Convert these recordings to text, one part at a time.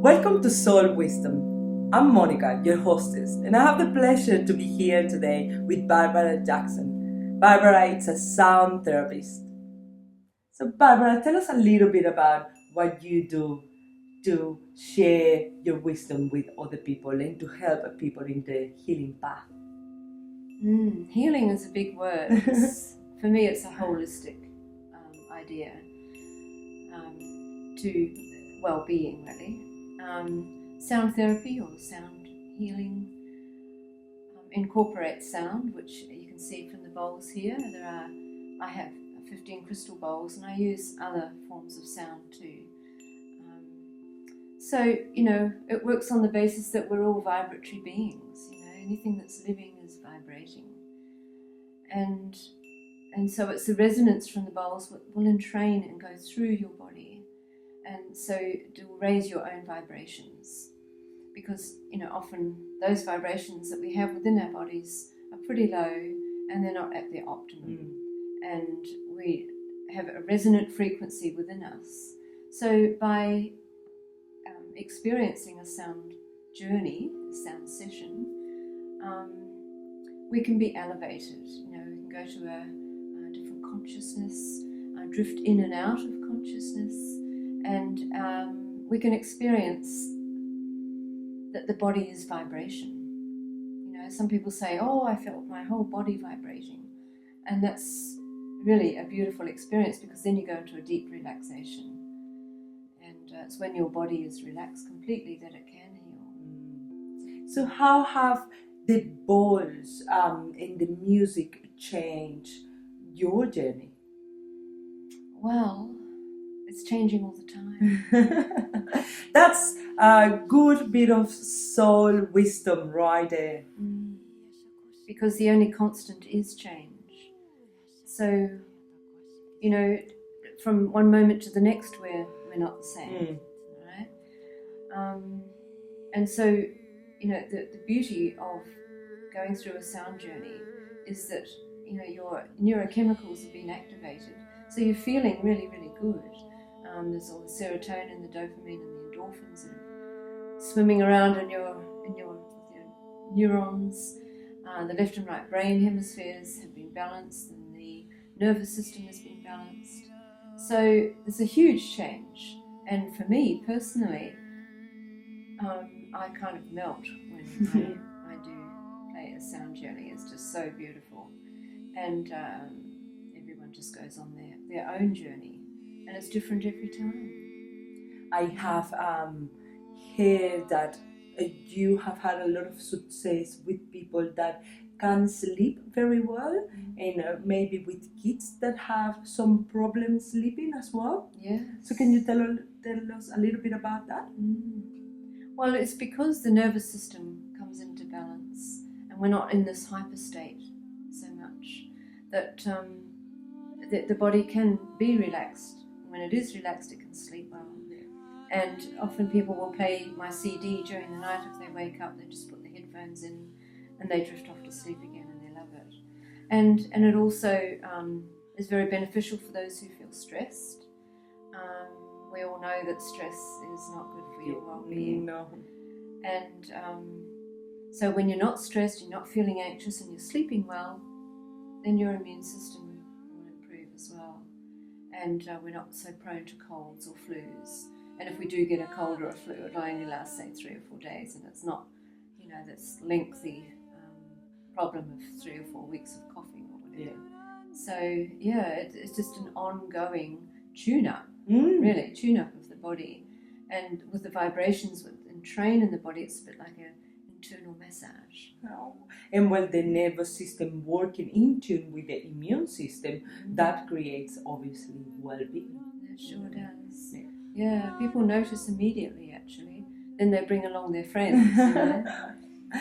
Welcome to Soul Wisdom. I'm Monica, your hostess, and I have the pleasure to be here today with Barbara Jackson. Barbara is a sound therapist. So, Barbara, tell us a little bit about what you do to share your wisdom with other people and to help people in the healing path. Healing is a big word. For me, it's a holistic idea to well-being, really. Sound therapy or sound healing incorporates sound, which you can see from the bowls here. I have 15 crystal bowls, and I use other forms of sound too. So, it works on the basis that we're all vibratory beings. Anything that's living is vibrating. And so it's the resonance from the bowls will entrain and go through your body. And so it will raise your own vibrations. Because, often those vibrations that we have within our bodies are pretty low and they're not at their optimum. And we have a resonant frequency within us. So by experiencing a sound journey, a sound session, we can be elevated. We can go to a different consciousness, drift in and out of consciousness, and we can experience that the body is vibration. Some people say, I felt my whole body vibrating, and that's really a beautiful experience, because then you go into a deep relaxation. It's when your body is relaxed completely that it can heal. So how have the bowls and the music changed your journey? Well, it's changing all the time. That's a good bit of soul wisdom right there. Because the only constant is change. So, from one moment to the next we're not the same, right? And so, the beauty of going through a sound journey is that, your neurochemicals have been activated. So you're feeling really, really good. There's all the serotonin, the dopamine, and the endorphins that are swimming around in your neurons. The left and right brain hemispheres have been balanced, and the nervous system has been balanced. So there's a huge change. And for me personally, I kind of melt when I do play a sound journey. It's just so beautiful. And everyone just goes on their own journey. And it's different every time. I have heard that you have had a lot of success with people that can sleep very well, and maybe with kids that have some problems sleeping as well. Yeah. So can you tell us a little bit about that? Well, it's because the nervous system comes into balance, and we're not in this hyper state so much, that the body can be relaxed. When it is relaxed, it can sleep well. And often people will play my CD during the night. If they wake up, they just put the headphones in and they drift off to sleep again, and they love it. And it also is very beneficial for those who feel stressed. We all know that stress is not good for your well-being. No. And so when you're not stressed, you're not feeling anxious, and you're sleeping well, then your immune system will improve as well. And we're not so prone to colds or flus. And if we do get a cold or a flu, it'll only last, say, 3 or 4 days, and it's not, this lengthy problem of 3 or 4 weeks of coughing or whatever. Yeah. So, it's just an ongoing tune-up, really, tune-up of the body. And with the vibrations entrain in the body, it's a bit like an internal massage. Oh. And when the nervous system working in tune with the immune system, that creates, obviously, well-being. It sure does. Yeah, people notice immediately, actually. Then they bring along their friends.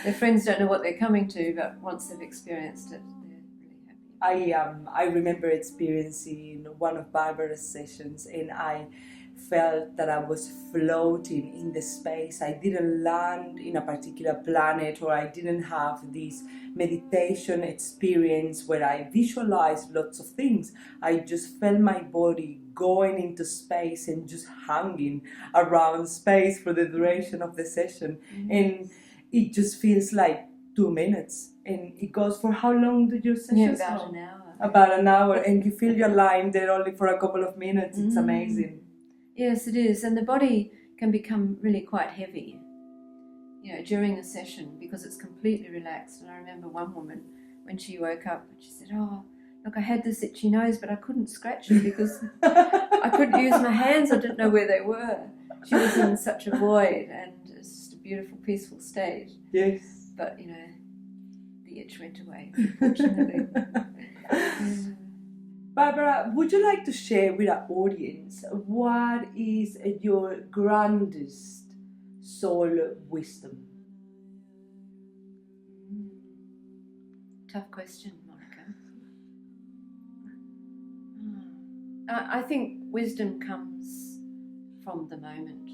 Their friends don't know what they're coming to, but once they've experienced it, they're really happy. I remember experiencing one of Barbara's sessions, and I felt that I was floating in the space. I didn't land in a particular planet, or I didn't have this meditation experience where I visualized lots of things. I just felt my body going into space and just hanging around space for the duration of the session. And it just feels like 2 minutes. And it goes for how long do your sessions go? About an hour. About an hour, and you feel you're lying there only for a couple of minutes. It's amazing. Yes, it is. And the body can become really quite heavy, during a session because it's completely relaxed. And I remember one woman, when she woke up, she said, "Oh, look, I had this itchy nose, but I couldn't scratch it because I couldn't use my hands. I didn't know where they were." She was in such a void, and it's just a beautiful, peaceful state. Yes. But, the itch went away, unfortunately. Barbara, would you like to share with our audience what is your grandest soul wisdom? Tough question, Monica. I think wisdom comes from the moment,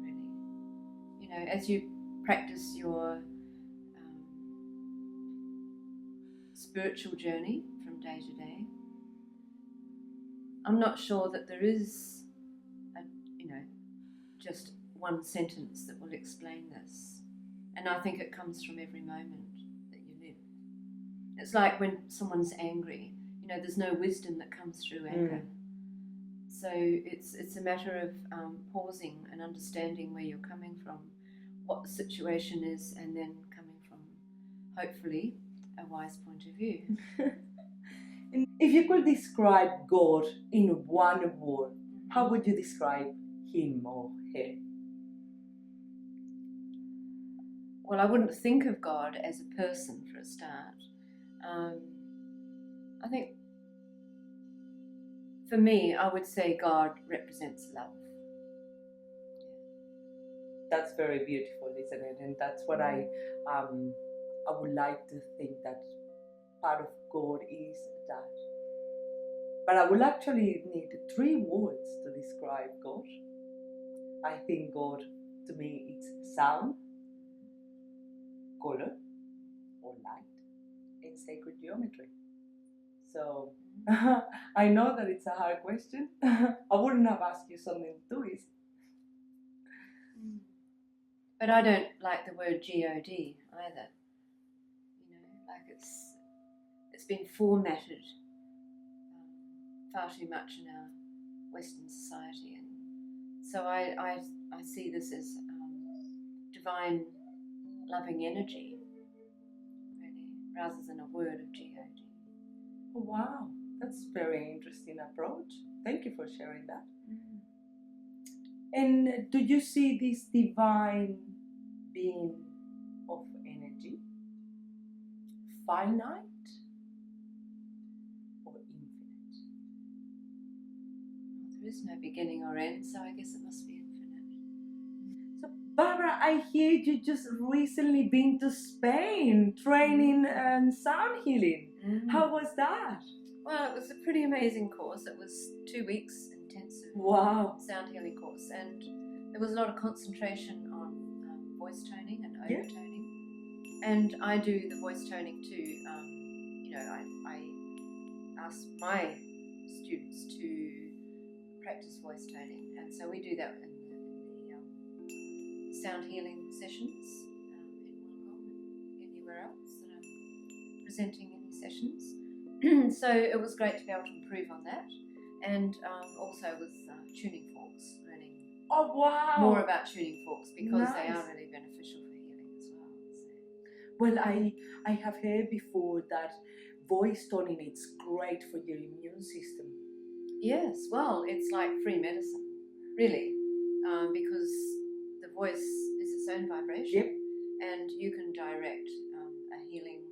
really. As you practice your spiritual journey from day to day, I'm not sure that there is just one sentence that will explain this. And I think it comes from every moment that you live. It's like when someone's angry, there's no wisdom that comes through anger. So it's a matter of pausing and understanding where you're coming from, what the situation is, and then coming from, hopefully, a wise point of view. And if you could describe God in one word, how would you describe him or her? Well, I wouldn't think of God as a person for a start. I think for me, I would say God represents love. That's very beautiful, isn't it? And that's what I would like to think that part of God is that. But I will actually need 3 words to describe God. I think God, to me, it's sound, color, or light, and sacred geometry. So I know that it's a hard question. I wouldn't have asked you something too easy. But I don't like the word God either. Like it's been formatted far too much in our Western society, and so I see this as divine, loving energy, really, rather than a word of God. Oh, wow, that's a very interesting approach. Thank you for sharing that. And do you see this divine being of energy finite or infinite? Well, there is no beginning or end, so I guess it must be infinite. So, Barbara, I hear you just recently been to Spain training and sound healing. How was that? Well, it was a pretty amazing course. It was 2 weeks intensive sound healing course, and there was a lot of concentration on voice toning and overtoning. And I do the voice toning too. I ask my students to practice voice toning, and so we do that in the sound healing sessions in Wollongong and anywhere else that I'm presenting any sessions. So it was great to be able to improve on that, and also with tuning forks, learning more about tuning forks because they are really beneficial for healing as well. So. Well, I have heard before that voice toning is great for your immune system. Yes, well, it's like free medicine, really, because the voice is its own vibration, and you can direct a healing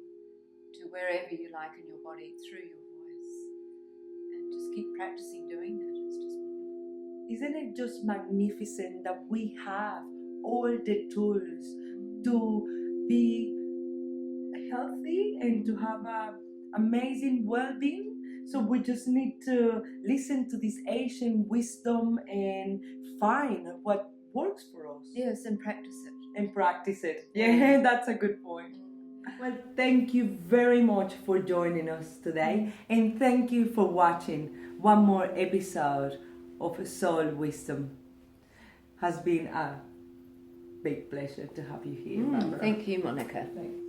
to wherever you like in your body through your voice, and just keep practicing doing that. It's just wonderful. Isn't it just magnificent that we have all the tools to be healthy and to have amazing well-being? So we just need to listen to this ancient wisdom and find what works for us. Yes, and practice it. And practice it. Yeah, that's a good point. Well, thank you very much for joining us today, and thank you for watching one more episode of Soul Wisdom. Has been a big pleasure to have you here, Barbara. Thank you, Monica. Thank you.